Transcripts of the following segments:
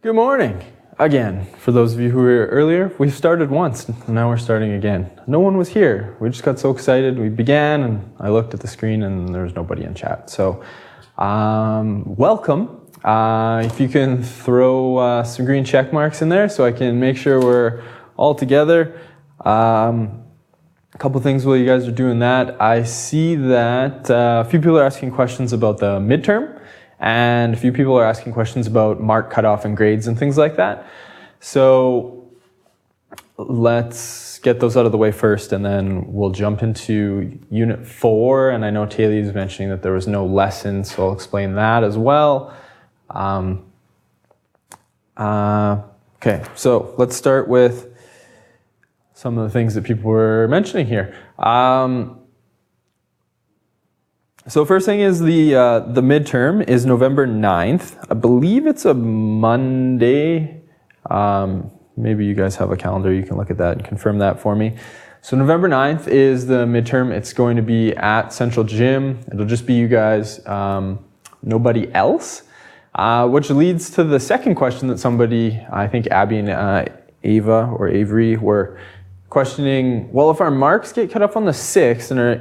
Good morning. Again, for those of you who were here earlier, we've started once, and now we're starting again. No one was here. We just got so excited. We began, and I looked at the screen, and there was nobody in chat. So, welcome. If you can throw some green check marks in there so I can make sure we're all together. A couple things while you guys are doing that. I see that a few people are asking questions about the midterm, and a few people are asking questions about mark cutoff and grades and things like that. So let's get those out of the way first, and then we'll jump into Unit 4. And I know Taylor is mentioning that there was no lesson, so I'll explain that as well. Okay, so let's start with some of the things that people were mentioning here. So first thing is the midterm is November 9th. I believe it's a Monday. Maybe you guys have a calendar. You can look at that and confirm that for me. So November 9th is the midterm. It's going to be at Central Gym. It'll just be you guys, nobody else. Which leads to the second question that somebody, I think Abby and Ava or Avery were questioning, well, if our marks get cut off on the 6th and our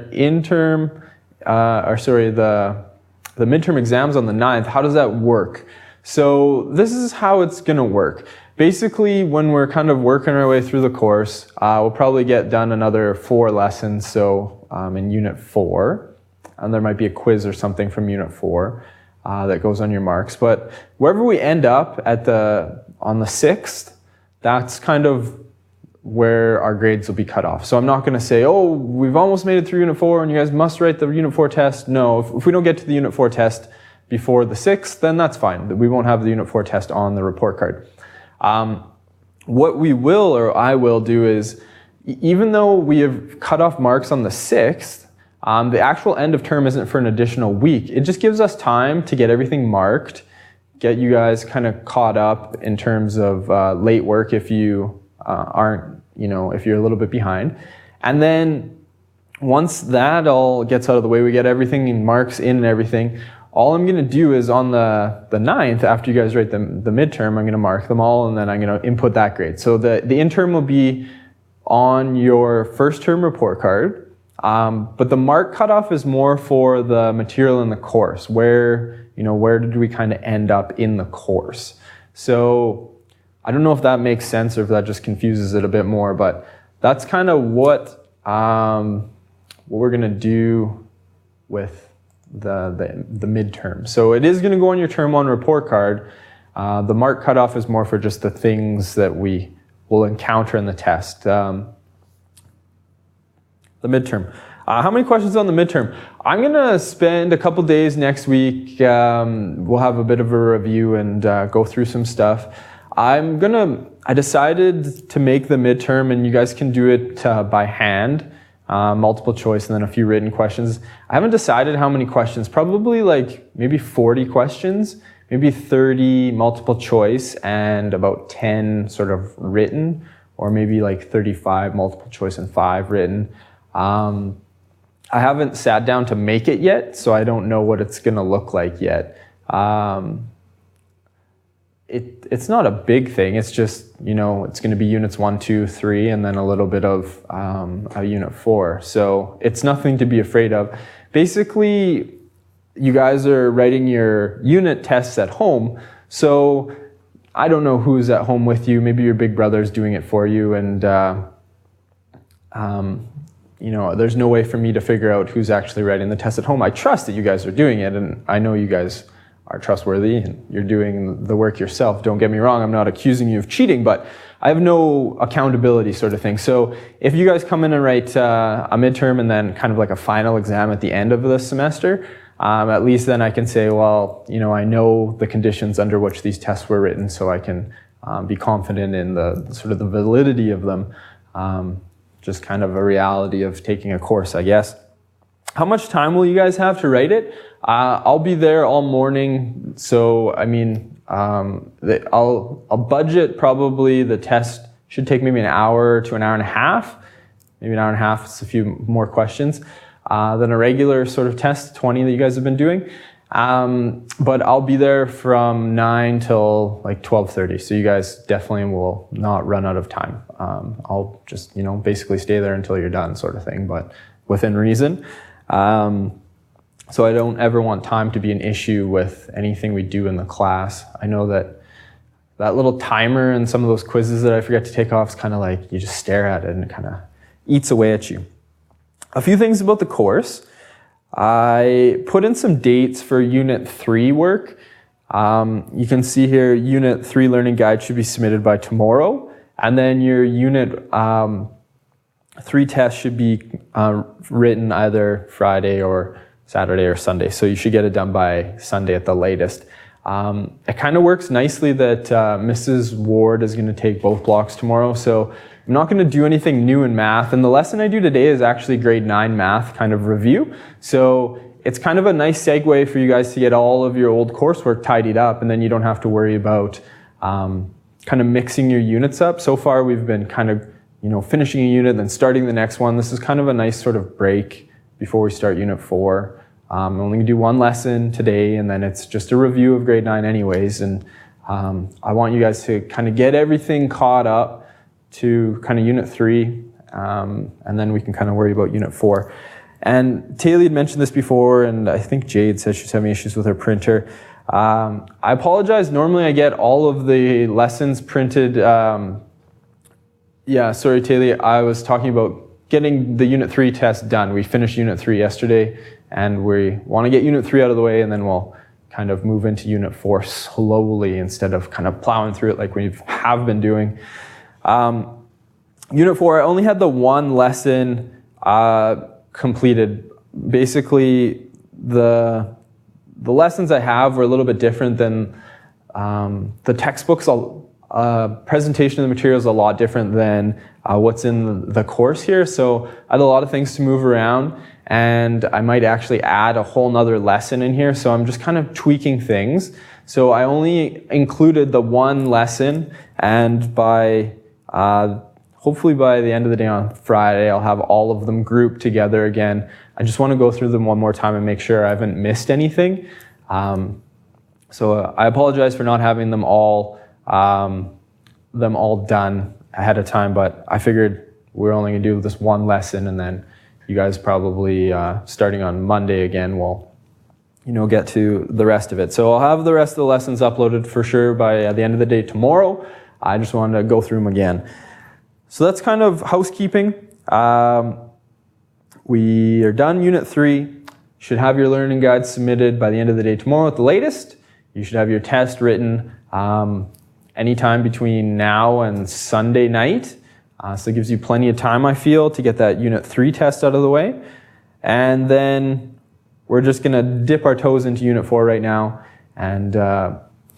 the midterm exams on the 9th, how does that work? So this is how it's going to work. Basically, when we're kind of working our way through the course, we'll probably get done another 4 lessons. So in Unit 4, and there might be a quiz or something from Unit 4 that goes on your marks. But wherever we end up on the 6th, that's kind of where our grades will be cut off. So I'm not going to say, oh, we've almost made it through Unit 4 and you guys must write the Unit 4 test. No, if we don't get to the Unit 4 test before the 6th, then that's fine. We won't have the Unit 4 test on the report card. What we will, or I will do is, even though we have cut off marks on the 6th, the actual end of term isn't for an additional week. It just gives us time to get everything marked, get you guys kind of caught up in terms of late work if you if you're a little bit behind. And then once that all gets out of the way, we get everything in marks in and everything, all I'm going to do is on the 9th, after you guys write the midterm, I'm going to mark them all, and then I'm going to input that grade. So the intern will be on your first term report card, but the mark cutoff is more for the material in the course. Where did we kind of end up in the course? So I don't know if that makes sense or if that just confuses it a bit more, but that's kind of what we're going to do with the midterm. So it is going to go on your term 1 report card. The mark cutoff is more for just the things that we will encounter in the test. The midterm. How many questions on the midterm? I'm going to spend a couple days next week. We'll have a bit of a review and go through some stuff. I decided to make the midterm, and you guys can do it by hand, multiple choice, and then a few written questions. I haven't decided how many questions, probably like maybe 40 questions, maybe 30 multiple choice, and about 10 sort of written, or maybe like 35 multiple choice and 5 written. I haven't sat down to make it yet, so I don't know what it's going to look like yet. It's not a big thing. It's just, it's going to be units 1, 2, 3, and then a little bit of a unit 4. So it's nothing to be afraid of. Basically, you guys are writing your unit tests at home. So I don't know who's at home with you. Maybe your big brother's doing it for you. And, there's no way for me to figure out who's actually writing the test at home. I trust that you guys are doing it, and I know you guys are trustworthy and you're doing the work yourself. Don't get me wrong, I'm not accusing you of cheating, but I have no accountability sort of thing. So if you guys come in and write a midterm and then kind of like a final exam at the end of the semester, at least then I can say, well, I know the conditions under which these tests were written, so I can be confident in the sort of the validity of them. Just kind of a reality of taking a course, I guess. How much time will you guys have to write it? I'll be there all morning, so I'll budget probably the test should take maybe an hour to an hour and a half. Maybe an hour and a half, it's a few more questions than a regular sort of test, 20 that you guys have been doing. But I'll be there from 9 till like 12:30. So you guys definitely will not run out of time. I'll just, basically stay there until you're done sort of thing, but within reason. So I don't ever want time to be an issue with anything we do in the class. I know that little timer and some of those quizzes that I forget to take off is kind of like you just stare at it and it kind of eats away at you. A few things about the course. I put in some dates for Unit 3 work. You can see here, Unit 3 learning guide should be submitted by tomorrow. And then your Unit 3 test should be written either Friday or Saturday or Sunday. So you should get it done by Sunday at the latest. It kind of works nicely that Mrs. Ward is going to take both blocks tomorrow. So I'm not going to do anything new in math. And the lesson I do today is actually grade 9 math kind of review. So it's kind of a nice segue for you guys to get all of your old coursework tidied up. And then you don't have to worry about kind of mixing your units up. So far, we've been kind of, finishing a unit, then starting the next one. This is kind of a nice sort of break before we start Unit 4. I'm only going to do one lesson today, and then it's just a review of grade 9 anyways. And I want you guys to kind of get everything caught up to kind of Unit 3, and then we can kind of worry about Unit 4. And Taylor had mentioned this before, and I think Jade said she's having issues with her printer. I apologize. Normally I get all of the lessons printed. Sorry, Taylor. I was talking about getting the Unit 3 test done. We finished Unit 3 yesterday, and we want to get Unit 3 out of the way, and then we'll kind of move into Unit 4 slowly instead of kind of plowing through it like we have been doing. Unit 4, I only had the one lesson completed. Basically, the lessons I have were a little bit different than the textbooks. Presentation of the material is a lot different than what's in the course here. So I had a lot of things to move around, and I might actually add a whole nother lesson in here. So I'm just kind of tweaking things. So I only included the one lesson, and hopefully by the end of the day on Friday, I'll have all of them grouped together again. I just want to go through them one more time and make sure I haven't missed anything. So I apologize for not having them all done ahead of time, but I figured we're only going to do this one lesson, and then you guys probably starting on Monday again will get to the rest of it. So I'll have the rest of the lessons uploaded for sure by the end of the day tomorrow. I just wanted to go through them again. So that's kind of housekeeping. We are done Unit 3. You should have your learning guide submitted by the end of the day tomorrow at the latest. You should have your test written anytime between now and Sunday night. So it gives you plenty of time, I feel, to get that Unit 3 test out of the way. And then we're just going to dip our toes into Unit 4 right now. And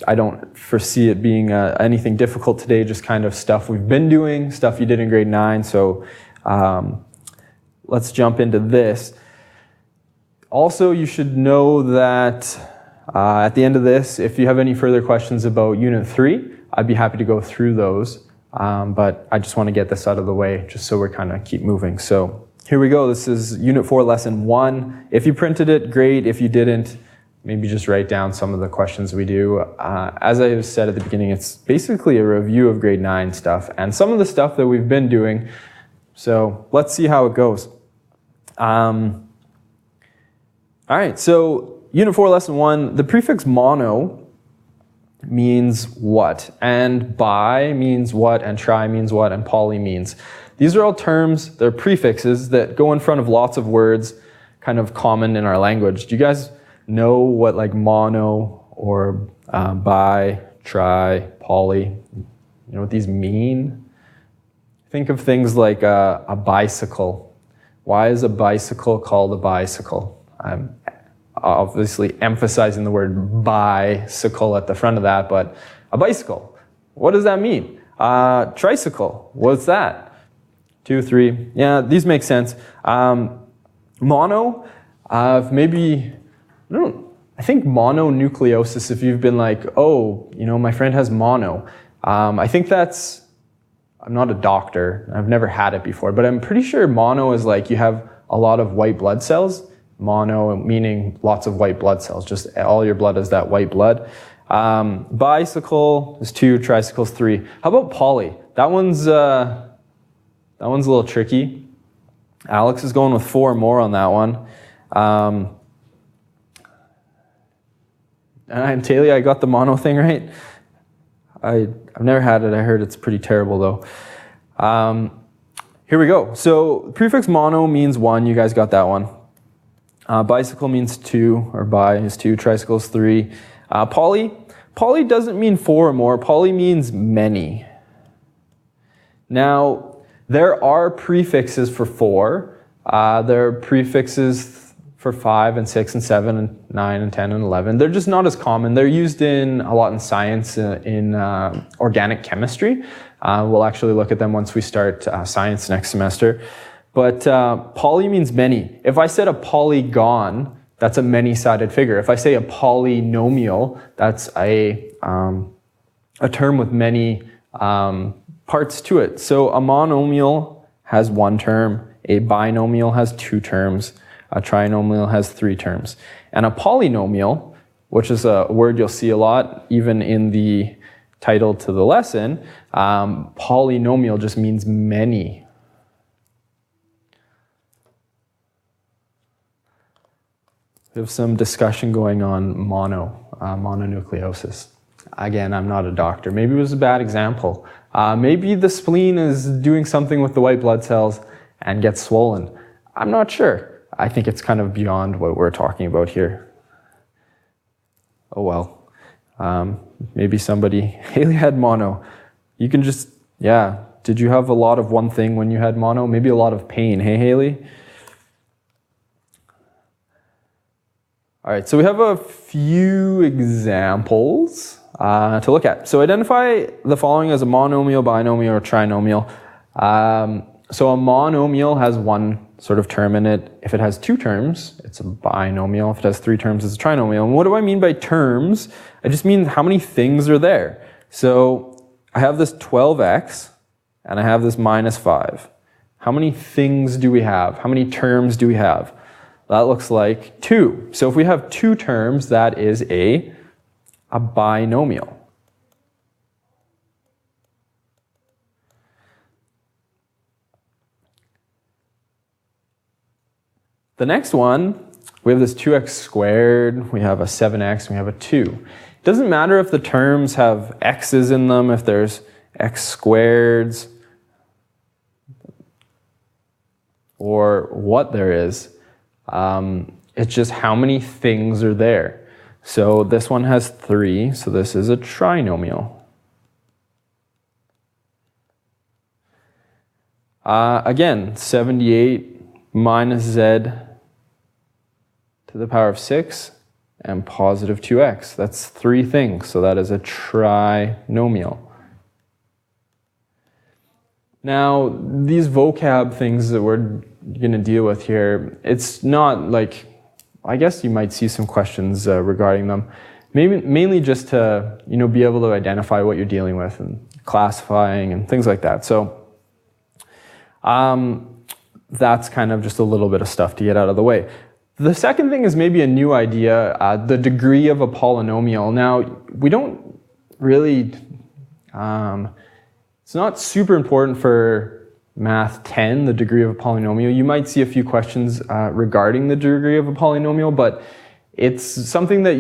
I don't foresee it being anything difficult today, just kind of stuff we've been doing, stuff you did in grade 9. So let's jump into this. Also, you should know that at the end of this, if you have any further questions about Unit 3, I'd be happy to go through those. But I just want to get this out of the way just so we're kind of keep moving. So here we go. This is Unit 4, Lesson 1. If you printed it, great. If you didn't, maybe just write down some of the questions we do. As I said at the beginning, it's basically a review of grade 9 stuff and some of the stuff that we've been doing. So let's see how it goes. All right, so Unit 4, Lesson 1, the prefix mono means what, and bi means what, and tri means what, and poly means. These are all terms, they're prefixes that go in front of lots of words kind of common in our language. Do you guys know what like mono or bi, tri, poly, you know what these mean? Think of things like a bicycle. Why is a bicycle called a bicycle? I'm obviously emphasizing the word bicycle at the front of that, but a bicycle, what does that mean? Tricycle, what's that? 2, 3, yeah, these make sense. Mono, maybe, I think mononucleosis, if you've been like, oh, my friend has mono. I think that's, I'm not a doctor, I've never had it before, but I'm pretty sure mono is like you have a lot of white blood cells. Mono, meaning lots of white blood cells. Just all your blood is that white blood. Bicycle is 2, tricycle is 3. How about poly? That one's a little tricky. Alex is going with 4 more on that one. And Taylor, I got the mono thing right. I've never had it. I heard it's pretty terrible though. Here we go. So prefix mono means 1. You guys got that one. Bicycle means 2, or bi is 2. Tricycle is 3. Poly doesn't mean 4 or more. Poly means many. Now, there are prefixes for 4. There are prefixes for 5 and 6 and 7 and 9 and 10 and 11. They're just not as common. They're used a lot in science, in organic chemistry. We'll actually look at them once we start science next semester. But poly means many. If I said a polygon, that's a many-sided figure. If I say a polynomial, that's a term with many parts to it. So a monomial has 1 term, a binomial has 2 terms, a trinomial has 3 terms. And a polynomial, which is a word you'll see a lot, even in the title to the lesson, polynomial just means many. We have some discussion going on mononucleosis. Again, I'm not a doctor. Maybe it was a bad example. Maybe the spleen is doing something with the white blood cells and gets swollen. I'm not sure. I think it's kind of beyond what we're talking about here. Oh well. Maybe somebody, Haley had mono. You can just, yeah. Did you have a lot of one thing when you had mono? Maybe a lot of pain. Hey, Haley? All right, so we have a few examples to look at. So identify the following as a monomial, binomial, or trinomial. So a monomial has 1 sort of term in it. If it has 2 terms, it's a binomial. If it has 3 terms, it's a trinomial. And what do I mean by terms? I just mean how many things are there. So I have this 12x, and I have this minus 5. How many things do we have? How many terms do we have? That looks like 2. So if we have 2 terms, that is a binomial. The next one, we have this 2x squared, we have a 7x, and we have a 2. It doesn't matter if the terms have x's in them, if there's x squareds, or what there is. It's just how many things are there. So this one has 3, so this is a trinomial. Again, 78 minus z to the power of 6 and positive 2x. That's 3 things, so that is a trinomial. Now, these vocab things that we're going to deal with here, it's not like, I guess you might see some questions regarding them. Mainly just to, be able to identify what you're dealing with and classifying and things like that. So that's kind of just a little bit of stuff to get out of the way. The second thing is maybe a new idea, the degree of a polynomial. Now, we don't really, it's not super important for Math 10, the degree of a polynomial. You might see a few questions regarding the degree of a polynomial, but it's something that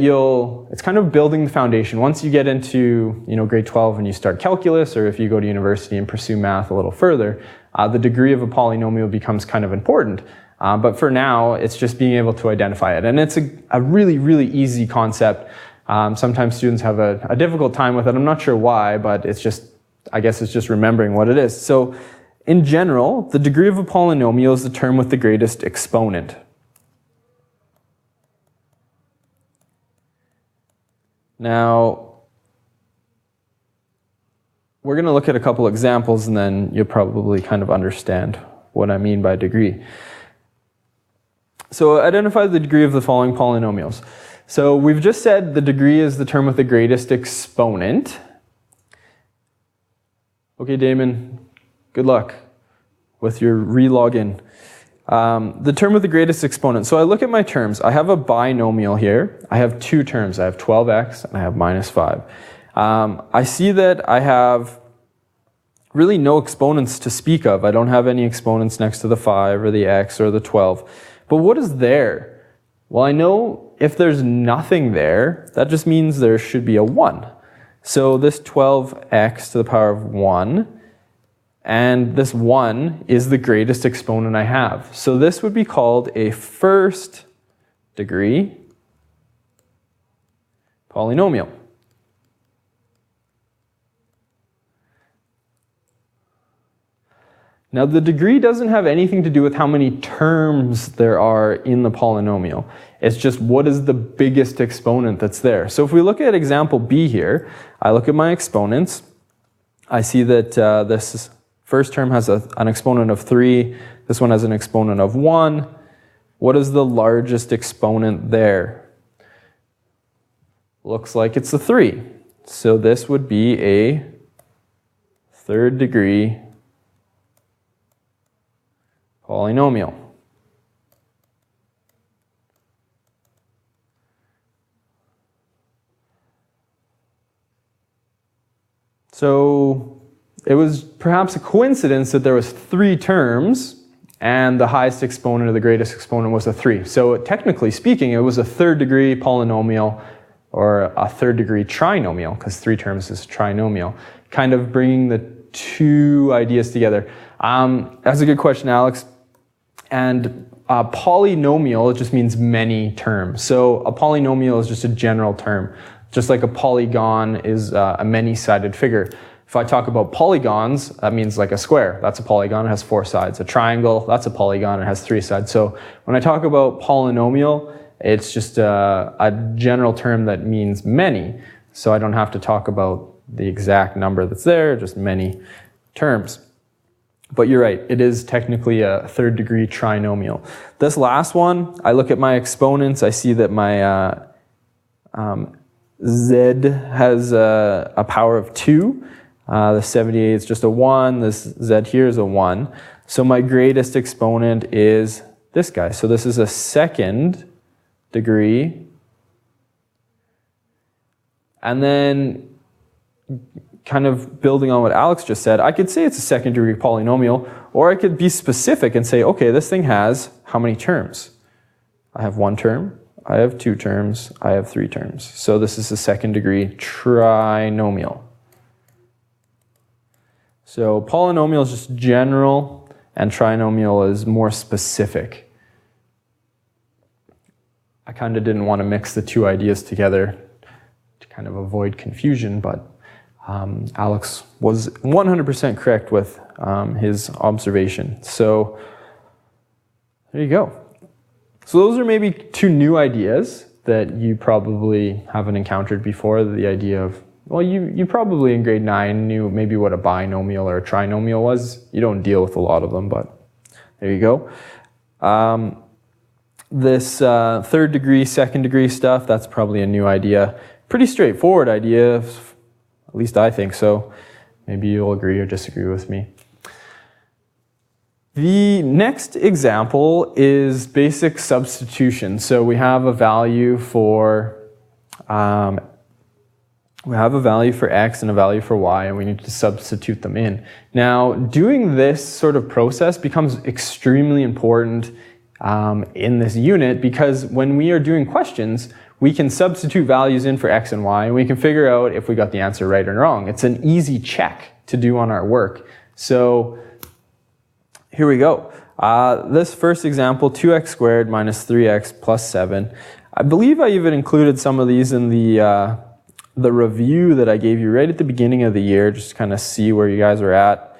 it's kind of building the foundation. Once you get into, grade 12 and you start calculus, or if you go to university and pursue math a little further, the degree of a polynomial becomes kind of important. But for now, it's just being able to identify it. And it's a really, really easy concept. Sometimes students have a difficult time with it. I'm not sure why, but I guess it's just remembering what it is. So in general, the degree of a polynomial is the term with the greatest exponent. Now, we're going to look at a couple examples, and then you'll probably kind of understand what I mean by degree. So identify the degree of the following polynomials. So we've just said the degree is the term with the greatest exponent. Okay, Damon, good luck with your re-login. The term with the greatest exponent. So I look at my terms. I have a binomial here. I have two terms. I have 12x and I have minus 5. I see that I have really no exponents to speak of. I don't have any exponents next to the 5 or the x or the 12. But what is there? Well, I know if there's nothing there, that just means there should be a 1. So this 12x to the power of 1, and this 1 is the greatest exponent I have. So this would be called a first degree polynomial. Now the degree doesn't have anything to do with how many terms there are in the polynomial. It's just what is the biggest exponent that's there. So if we look at example B here, I look at my exponents. I see that this first term has an exponent of 3. This one has an exponent of 1. What is the largest exponent there? Looks like it's a 3. So this would be a third degree polynomial. So it was perhaps a coincidence that there was 3 terms and the highest exponent or the greatest exponent was a 3. So technically speaking, it was a third degree polynomial or a third degree trinomial, because 3 terms is trinomial, kind of bringing the two ideas together. That's a good question, Alex. And polynomial, it just means many terms. So a polynomial is just a general term. Just like a polygon is a many-sided figure. If I talk about polygons, that means like a square. That's a polygon, it has 4 sides. A triangle, that's a polygon, it has 3 sides. So when I talk about polynomial, it's just a general term that means many. So I don't have to talk about the exact number that's there, just many terms. But you're right, it is technically a third degree trinomial. This last one, I look at my exponents, I see that my z has a power of 2. The 78 is just a 1, this z here is a 1. So my greatest exponent is this guy. So this is a second degree. And then kind of building on what Alex just said, I could say it's a second degree polynomial, or I could be specific and say, okay, this thing has how many terms? I have 1 term, I have 2 terms, I have 3 terms. So this is a second degree trinomial. So polynomial is just general, and trinomial is more specific. I kind of didn't want to mix the two ideas together to kind of avoid confusion, but Alex was 100% correct with his observation. So there you go. So those are maybe 2 new ideas that you probably haven't encountered before. The idea of, well, you probably in grade 9 knew maybe what a binomial or a trinomial was. You don't deal with a lot of them, but there you go. This third degree, second degree stuff, that's probably a new idea. Pretty straightforward idea. At least I think so. Maybe you'll agree or disagree with me. The next example is basic substitution. So we have a value for x and a value for y, and we need to substitute them in. Now, doing this sort of process becomes extremely important in this unit, because when we are doing questions, we can substitute values in for x and y, and we can figure out if we got the answer right or wrong. It's an easy check to do on our work. So here we go. This first example, 2x squared minus 3x plus 7. I believe I even included some of these in the review that I gave you right at the beginning of the year, just to kind of see where you guys are at.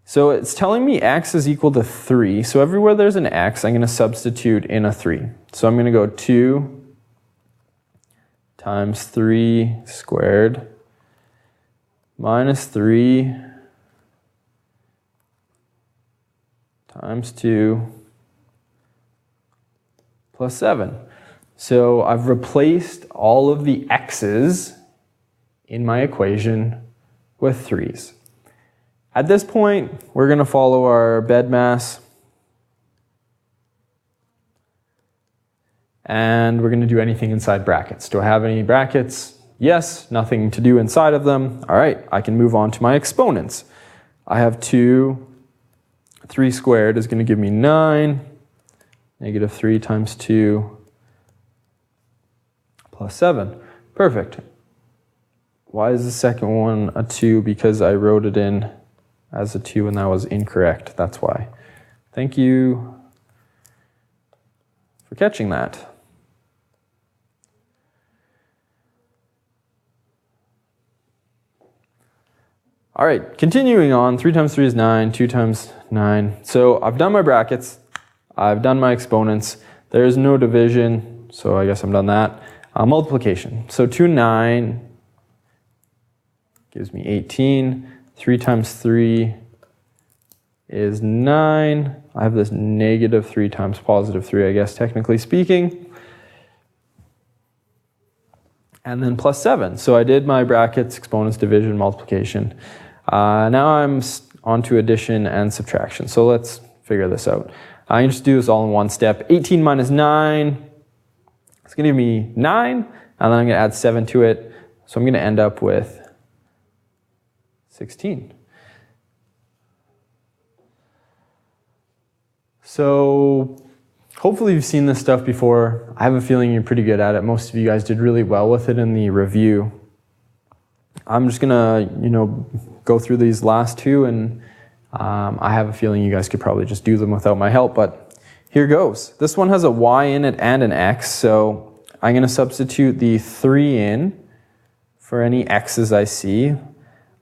So it's telling me x is equal to 3. So everywhere there's an x, I'm going to substitute in a 3. So I'm going to go 2 times 3 squared minus 3 times 2 plus 7. So I've replaced all of the x's in my equation with 3's. At this point, we're going to follow our BEDMAS and we're going to do anything inside brackets. Do I have any brackets? Yes. Nothing to do inside of them. All right, I can move on to my exponents. I have 2. 3 squared is going to give me 9. Negative 3 times 2 plus 7. Perfect. Why is the second one a 2? Because I wrote it in as a 2 and that was incorrect. That's why. Thank you for catching that. All right, continuing on, 3 times 3 is 9, 2 times 9. So I've done my brackets, I've done my exponents. There's no division, so I guess I'm done that. Multiplication, so 2, 9 gives me 18. 3 times 3 is 9. I have this negative 3 times positive 3, I guess, technically speaking. And then plus 7. So I did my brackets, exponents, division, multiplication. Now I'm on to addition and subtraction. So let's figure this out. I can just do this all in one step. 18 minus 9, it's going to give me 9, and then I'm going to add 7 to it. So I'm going to end up with 16. So hopefully you've seen this stuff before. I have a feeling you're pretty good at it. Most of you guys did really well with it in the review. I'm just gonna, go through these last two, and I have a feeling you guys could probably just do them without my help, but here goes. This one has a y in it and an x, so I'm gonna substitute the 3 in for any x's I see.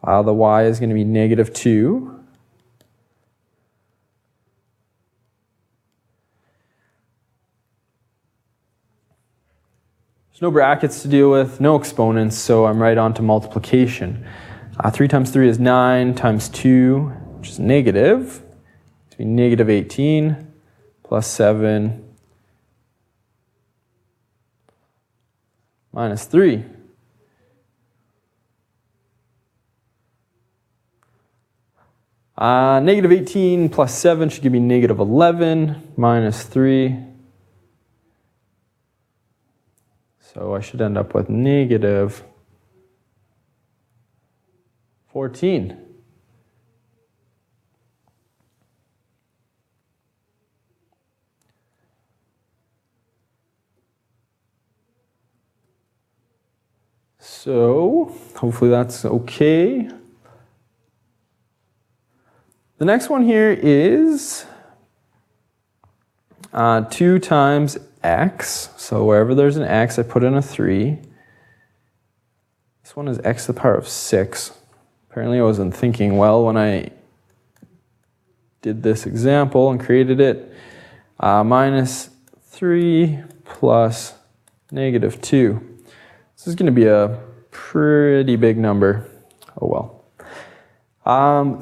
The y is gonna be negative 2. There's no brackets to deal with, no exponents, so I'm right on to multiplication. 3 times 3 is 9 times 2, which is negative. It's going to be negative 18 plus 7 minus 3. Negative 18 plus 7 should give me negative 11 minus 3. So I should end up with negative 14. So hopefully that's okay. The next one here is 2 times x. So wherever there's an x, I put in a 3. This one is x to the power of 6. Apparently I wasn't thinking well when I did this example and created it. Minus 3 plus negative 2. This is going to be a pretty big number. Oh well.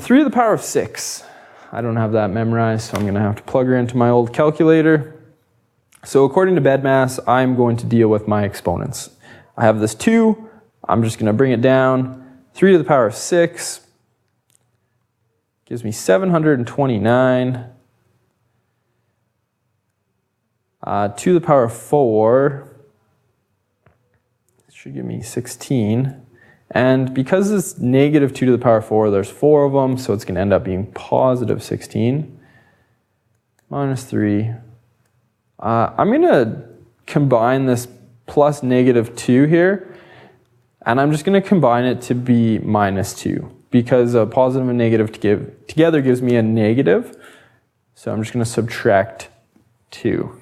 3 to the power of 6. I don't have that memorized, so I'm going to have to plug her into my old calculator. So according to BEDMAS, I'm going to deal with my exponents. I have this 2. I'm just going to bring it down. 3 to the power of 6 gives me 729. 2 to the power of 4 should give me 16. And because it's negative 2 to the power of 4, there's 4 of them, so it's going to end up being positive 16. Minus 3. I'm going to combine this plus negative 2 here, and I'm just going to combine it to be minus 2, because a positive and negative together gives me a negative, so I'm just going to subtract 2.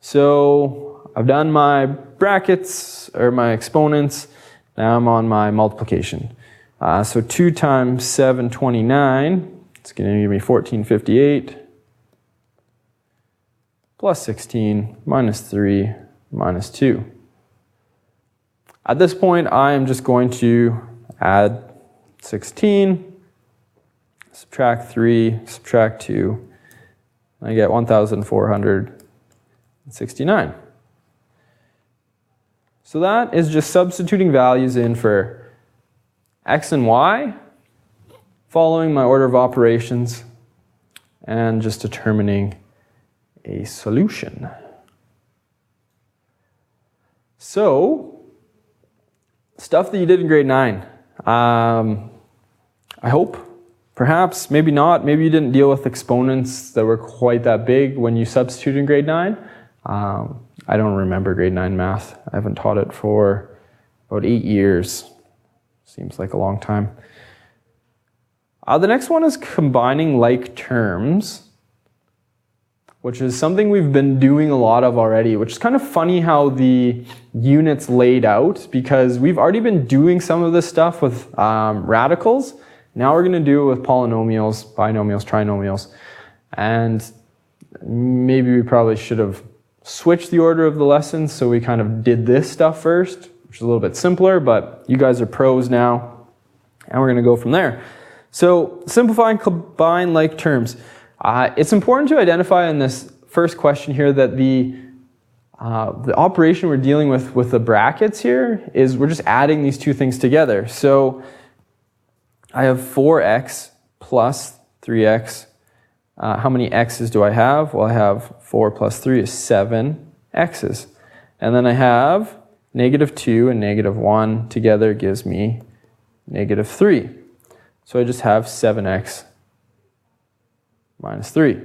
So I've done my brackets, or my exponents. Now I'm on my multiplication. So 2 times 729, it's going to give me 1458. Plus 16, minus 3, minus 2. At this point, I am just going to add 16, subtract 3, subtract 2, and I get 1,469. So that is just substituting values in for x and y, following my order of operations, and just determining a solution. So, stuff that you did in grade 9. I hope, perhaps, maybe not. Maybe you didn't deal with exponents that were quite that big when you substituted in grade 9. I don't remember grade 9 math. I haven't taught it for about 8 years. Seems like a long time. The next one is combining like terms, which is something we've been doing a lot of already, which is kind of funny how the unit's laid out, because we've already been doing some of this stuff with radicals. Now we're going to do it with polynomials, binomials, trinomials, and maybe we probably should have switched the order of the lessons, so we kind of did this stuff first, which is a little bit simpler, but you guys are pros now, and we're going to go from there. So, simplify and combine like terms. It's important to identify in this first question here that the operation we're dealing with the brackets here is we're just adding these two things together. So, I have 4x plus 3x. How many x's do I have? Well, I have 4 plus 3 is 7 x's. And then I have -2 and -1 together gives me -3. So I just have 7x minus 3.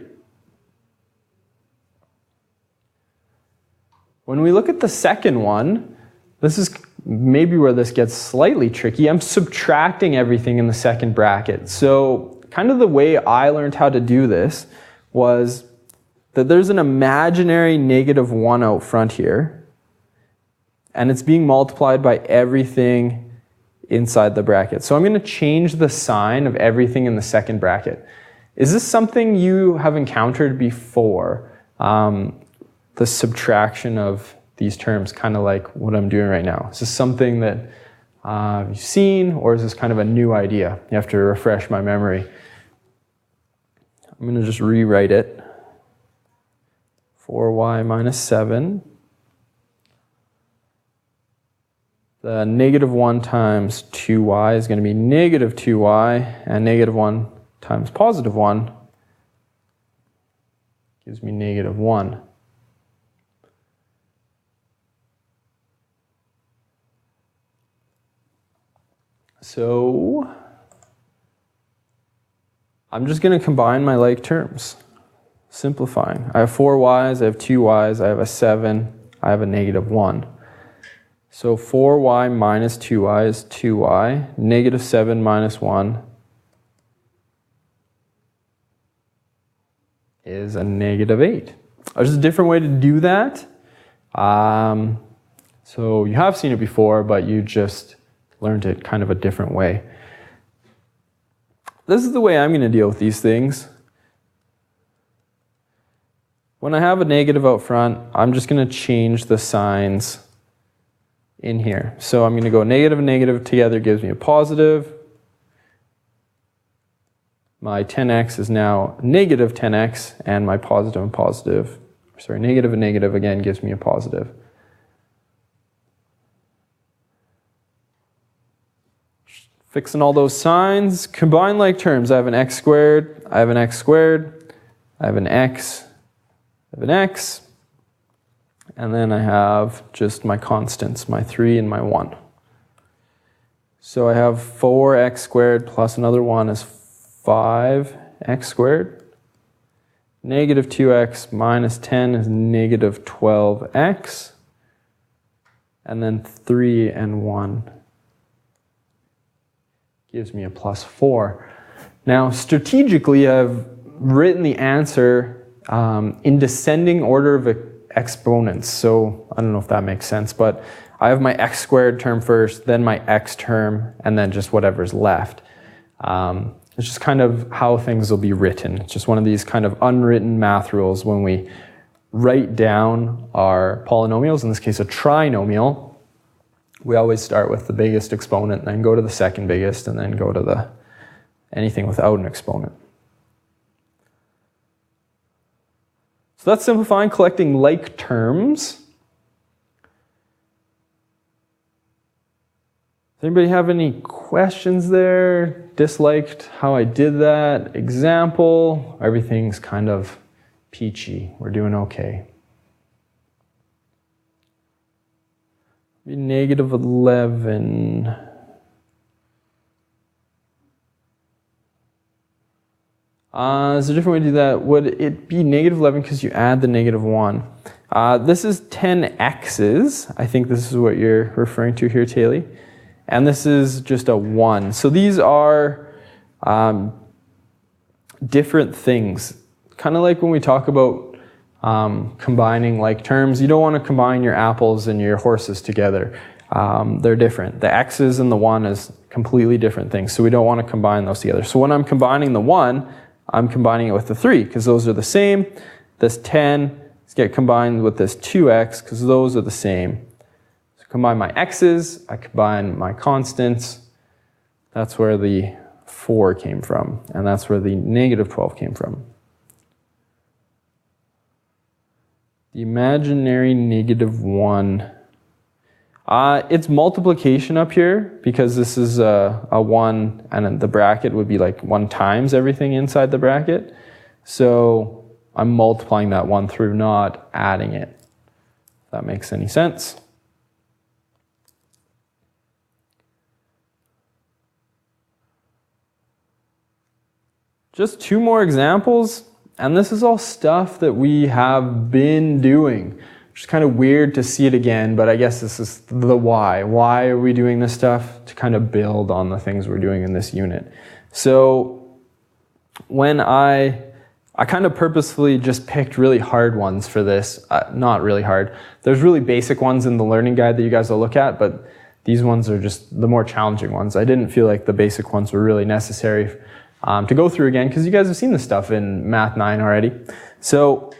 When we look at the second one, this is maybe where this gets slightly tricky. I'm subtracting everything in the second bracket. So kind of the way I learned how to do this was that there's an imaginary -1 out front here, and it's being multiplied by everything inside the bracket. So I'm going to change the sign of everything in the second bracket. Is this something you have encountered before? The subtraction of these terms, kind of like what I'm doing right now. Is this something that you've seen, or is this kind of a new idea? You have to refresh my memory. I'm going to just rewrite it. 4y minus 7. The -1 times 2y is going to be -2y, and -1 times +1 gives me -1. So I'm just going to combine my like terms, simplifying. I have 4 y's, I have 2 y's, I have a 7, I have a -1. So 4y minus 2y is 2y, -7 minus 1 is a -8. There's a different way to do that. So you have seen it before, but you just learned it kind of a different way. This is the way I'm going to deal with these things. When I have a negative out front, I'm just going to change the signs in here. So I'm going to go negative and negative together gives me a positive. My 10x is now negative 10x, and my positive and positive, sorry, negative and negative again gives me a positive. Fixing all those signs, combine like terms. I have an x squared, I have an x squared, I have an x, I have an x, and then I have just my constants, my 3 and my 1. So I have 4x squared plus another 1 is 5x squared. -2x minus 10 is -12x. And then 3 and 1 gives me a +4. Now, strategically, I've written the answer in descending order of exponents. So I don't know if that makes sense, but I have my x squared term first, then my x term, and then just whatever's left. It's just kind of how things will be written. It's just one of these kind of unwritten math rules when we write down our polynomials, in this case a trinomial. We always start with the biggest exponent, then go to the second biggest, and then go to the anything without an exponent. So that's simplifying, collecting like terms. Does anybody have any questions there? Disliked how I did that? Example? Everything's kind of peachy. We're doing okay. Be negative 11. There's a different way to do that. Would it be negative 11 because you add the negative 1? This is 10 x's. I think this is what you're referring to here, Taylor. And this is just a 1. So these are different things. Kind of like when we talk about combining like terms, you don't want to combine your apples and your horses together. They're different. The x's and the 1 is completely different things. So we don't want to combine those together. So when I'm combining the 1, I'm combining it with the 3 because those are the same. This 10 is get combined with this 2x because those are the same. So combine my x's, I combine my constants. That's where the 4 came from, and that's where the negative 12 came from. The imaginary negative 1. It's multiplication up here because this is a 1 and the bracket would be like 1 times everything inside the bracket. So I'm multiplying that 1 through, not adding it. If that makes any sense. Just 2 more examples, and this is all stuff that we have been doing. It's kind of weird to see it again, but I guess this is the why. Why are we doing this stuff? To kind of build on the things we're doing in this unit. So when I kind of purposefully just picked really hard ones for this. Not really hard. There's really basic ones in the learning guide that you guys will look at, but these ones are just the more challenging ones. I didn't feel like the basic ones were really necessary to go through again because you guys have seen this stuff in Math 9 already. So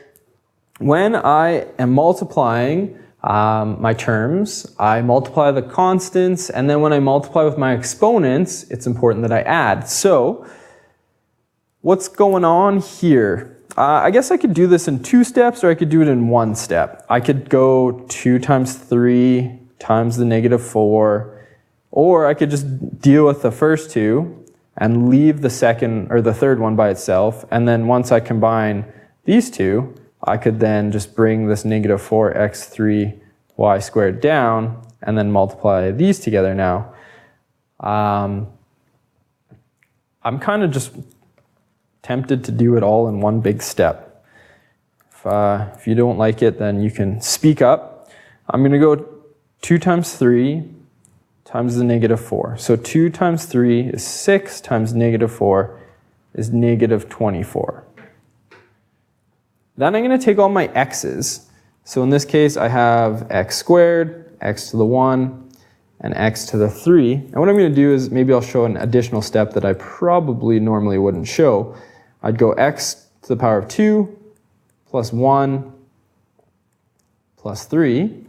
when I am multiplying my terms, I multiply the constants, and then when I multiply with my exponents, it's important that I add. So what's going on here? I guess I could do this in 2 steps, or I could do it in 1 step. I could go 2 times 3 times the negative 4, or I could just deal with the first 2 and leave the second or the third one by itself, and then once I combine these 2, I could then just bring this negative 4x3y squared down and then multiply these together now. I'm kind of just tempted to do it all in one big step. If you don't like it, then you can speak up. I'm going to go 2 times 3 times the negative 4. So 2 times 3 is 6 times negative 4 is negative 24. Then I'm going to take all my x's. So in this case, I have x squared, x to the 1, and x to the 3. And what I'm going to do is maybe I'll show an additional step that I probably normally wouldn't show. I'd go x to the power of 2 plus 1 plus 3.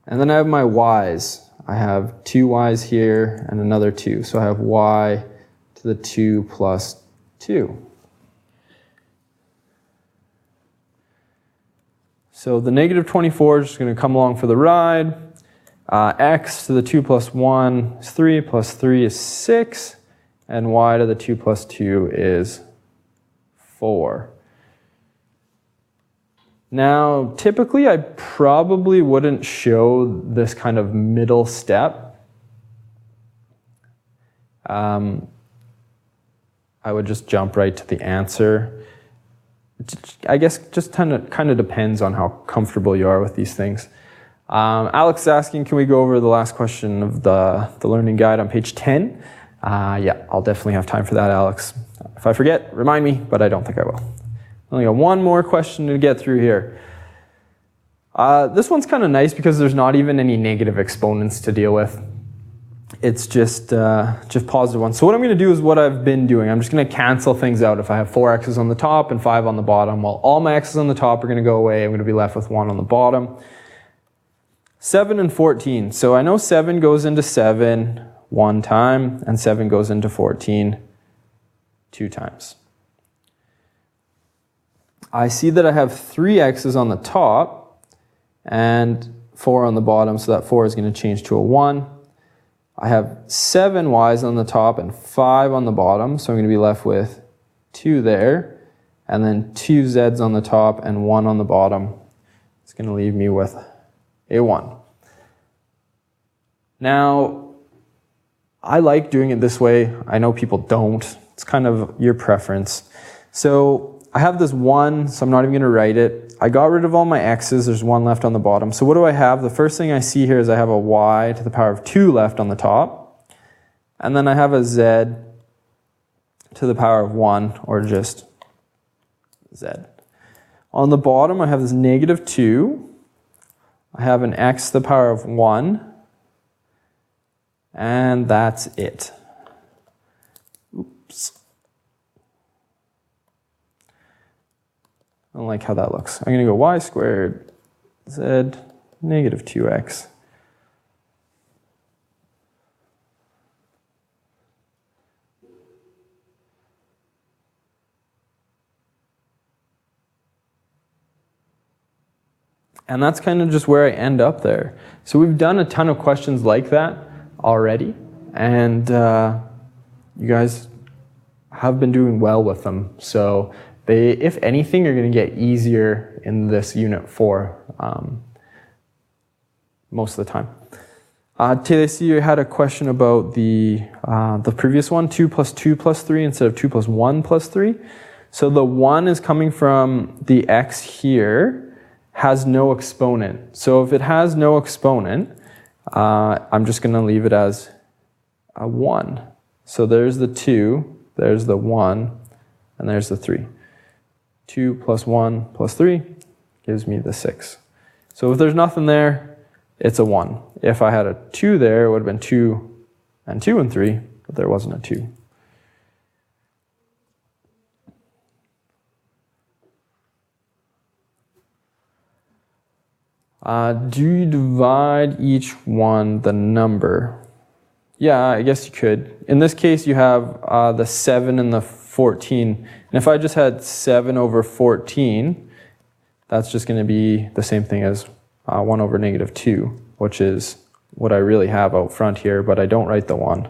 And then I have my y's. I have 2 y's here and another 2. So I have y to the 2 plus 2. So the negative 24 is just going to come along for the ride. X to the 2 plus 1 is 3, plus 3 is 6, and y to the 2 plus 2 is 4. Now, typically I probably wouldn't show this kind of middle step. I would just jump right to the answer. I guess just kind of depends on how comfortable you are with these things. Alex is asking, can we go over the last question of the learning guide on page 10? Yeah, I'll definitely have time for that, Alex. If I forget, remind me, but I don't think I will. Only got one more question to get through here. This one's kind of nice because there's not even any negative exponents to deal with. It's just positive ones. So what I'm going to do is what I've been doing. I'm just going to cancel things out. If I have 4 x's on the top and 5 on the bottom, well, all my x's on the top are going to go away. I'm going to be left with 1 on the bottom. 7 and 14. So I know 7 goes into 7 1 time, and 7 goes into 14 2 times. I see that I have 3 x's on the top and 4 on the bottom, so that 4 is going to change to a 1. I have 7 y's on the top and 5 on the bottom, so I'm going to be left with 2 there, and then 2 z's on the top and 1 on the bottom. It's going to leave me with a 1. Now, I like doing it this way. I know people don't. It's kind of your preference. So I have this 1, so I'm not even going to write it. I got rid of all my x's. There's 1 left on the bottom. So what do I have? The first thing I see here is I have a y to the power of 2 left on the top. And then I have a z to the power of 1, or just z. On the bottom, I have this negative 2. I have an x to the power of 1. And that's it. Oops. I don't like how that looks. I'm going to go y squared z negative 2x. And that's kind of just where I end up there. So we've done a ton of questions like that already, and you guys have been doing well with them. So they, if anything, are going to get easier in this unit 4 most of the time. Taylor, I see you had a question about the previous one, 2 plus 2 plus 3 instead of 2 plus 1 plus 3. So the 1 is coming from the x here, has no exponent. So if it has no exponent, I'm just going to leave it as a 1. So there's the 2, there's the 1, and there's the 3. 2 plus 1 plus 3 gives me the 6. So if there's nothing there, it's a 1. If I had a 2 there, it would have been 2 and 2 and 3, but there wasn't a 2. Do you divide each one the number? Yeah, I guess you could. In this case, you have the 7 and the 14. And if I just had 7 over 14, that's just going to be the same thing as 1 over negative 2, which is what I really have out front here, but I don't write the 1.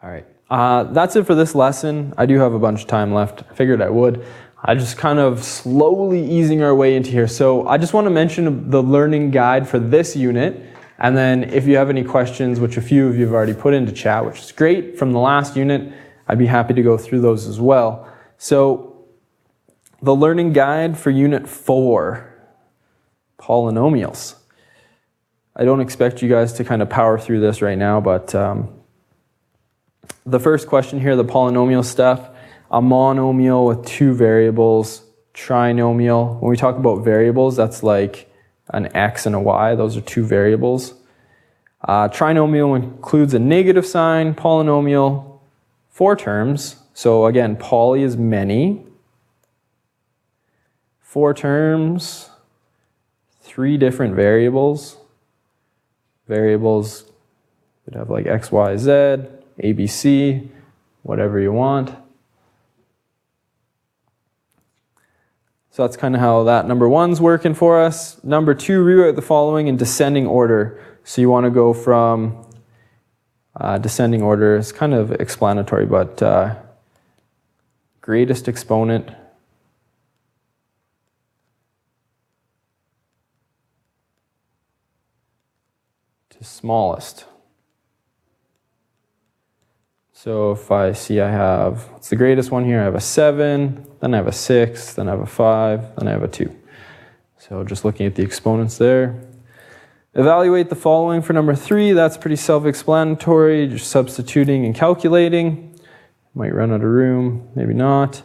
All right. That's it for this lesson. I do have a bunch of time left. I figured I would. I just kind of slowly easing our way into here. So I just want to mention the learning guide for this unit. And then if you have any questions, which a few of you have already put into chat, which is great, from the last unit, I'd be happy to go through those as well. So the learning guide for unit 4, polynomials. I don't expect you guys to kind of power through this right now, but the first question here, the polynomial stuff, a monomial with 2 variables, trinomial. When we talk about variables, that's like an x and a y. Those are 2 variables. Trinomial includes a negative sign. Polynomial, 4 terms. So again, poly is many. 4 terms, 3 different variables. Variables could have like x, y, z, a, b, c, whatever you want. So that's kind of how that number 1's working for us. Number 2, rewrite the following in descending order. So you want to go from descending order. It's kind of explanatory, but greatest exponent to smallest. So if I see I have, what's the greatest one here? I have a 7, then I have a 6, then I have a 5, then I have a 2. So just looking at the exponents there. Evaluate the following for number 3. That's pretty self-explanatory, just substituting and calculating. Might run out of room, maybe not.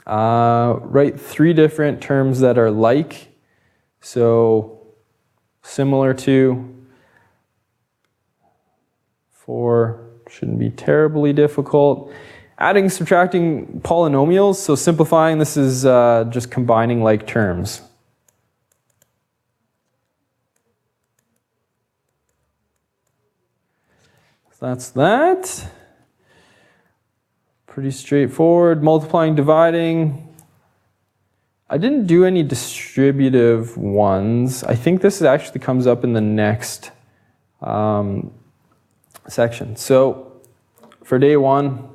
Write 3 different terms that are like. So similar to. 4 shouldn't be terribly difficult. Adding, subtracting polynomials. So simplifying, this is just combining like terms. So that's that. Pretty straightforward. Multiplying, dividing. I didn't do any distributive ones. I think this actually comes up in the next section. So for day 1,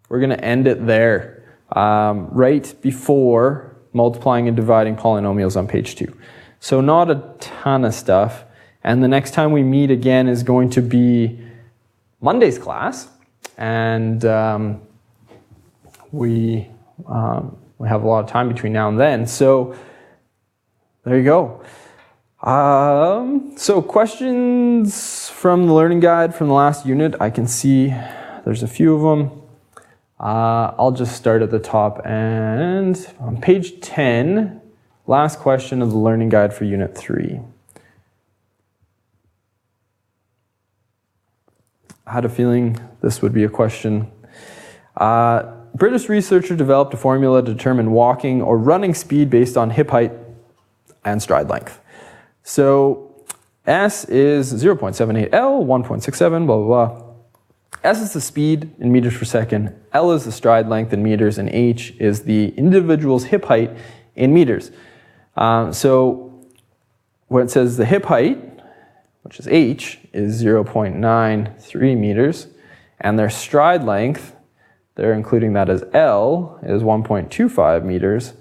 we're going to end it there, right before multiplying and dividing polynomials on page 2. So not a ton of stuff. And the next time we meet again is going to be Monday's class. And we have a lot of time between now and then. So there you go. So questions from the learning guide from the last unit. I can see there's a few of them. I'll just start at the top, and on page 10, last question of the learning guide for unit 3. I had a feeling this would be a question. British researcher developed a formula to determine walking or running speed based on hip height and stride length. So S is 0.78 L, 1.67, blah, blah, blah. S is the speed in meters per second, L is the stride length in meters, and H is the individual's hip height in meters. So when it says the hip height, which is H, is 0.93 meters, and their stride length, they're including that as L, is 1.25 meters.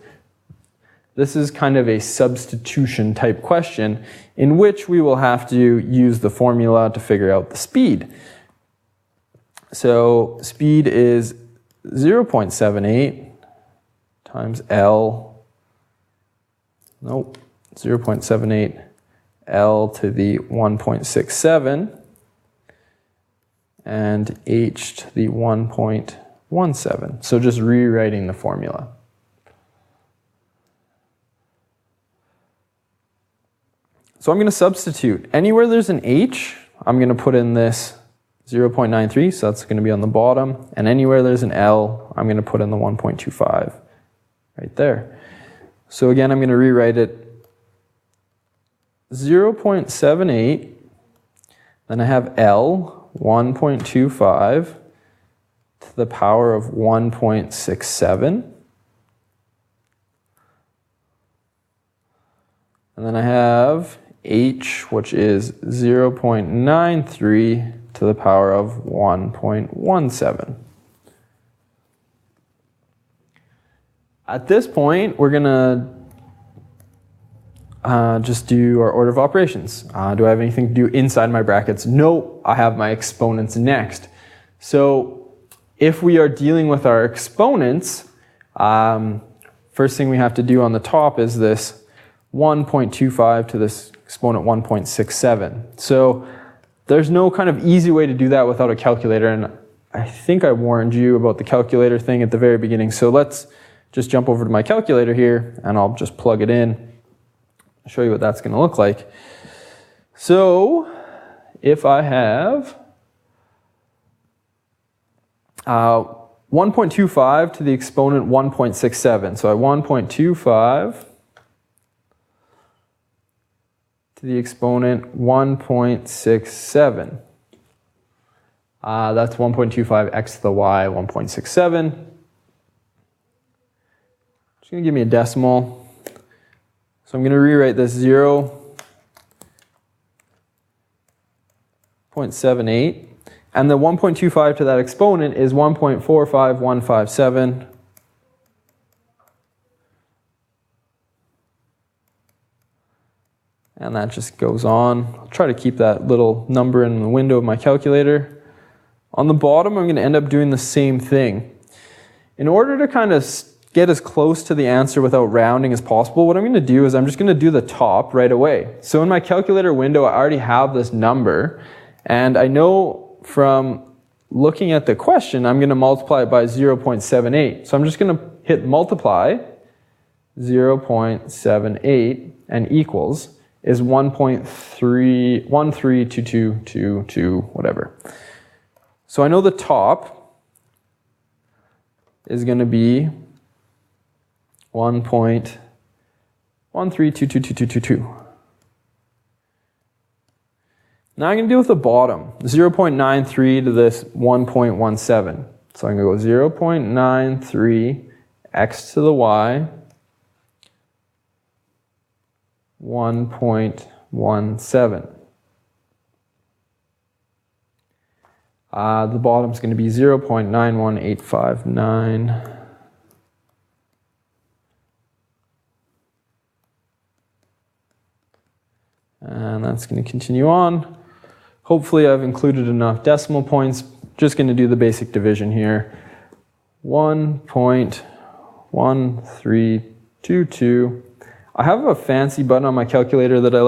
This is kind of a substitution type question in which we will have to use the formula to figure out the speed. So speed is 0.78 times L, 0.78 L to the 1.67 and H to the 1.17. So just rewriting the formula. So I'm going to substitute. Anywhere there's an H, I'm going to put in this 0.93, so that's going to be on the bottom. And anywhere there's an L, I'm going to put in the 1.25 right there. So again, I'm going to rewrite it 0.78, then I have L, 1.25 to the power of 1.67. And then I have H, which is 0.93 to the power of 1.17. At this point, we're going to just do our order of operations. Do I have anything to do inside my brackets? No, I have my exponents next. So if we are dealing with our exponents, first thing we have to do on the top is this 1.25 to this exponent 1.67. So there's no kind of easy way to do that without a calculator, and I think I warned you about the calculator thing at the very beginning. So let's just jump over to my calculator here, and I'll just plug it in. I'll show you what that's going to look like. So if I have 1.25 to the exponent 1.67, so I have 1.25 to the exponent 1.67. That's 1.25 x to the y, 1.67. It's going to give me a decimal. So I'm going to rewrite this 0.78. And the 1.25 to that exponent is 1.45157. And that just goes on. I'll try to keep that little number in the window of my calculator. On the bottom, I'm going to end up doing the same thing. In order to kind of get as close to the answer without rounding as possible, what I'm going to do is I'm just going to do the top right away. So in my calculator window, I already have this number. And I know from looking at the question, I'm going to multiply it by 0.78. So I'm just going to hit multiply, 0.78, and equals is 1.132222, whatever. So I know the top is going to be 1.13222222. Now I'm going to deal with the bottom, 0.93 to this 1.17. So I'm going to go 0.93 x to the y, 1.17. The bottom's going to be 0.91859. And that's going to continue on. Hopefully I've included enough decimal points. Just going to do the basic division here. 1.1322. I have a fancy button on my calculator that I like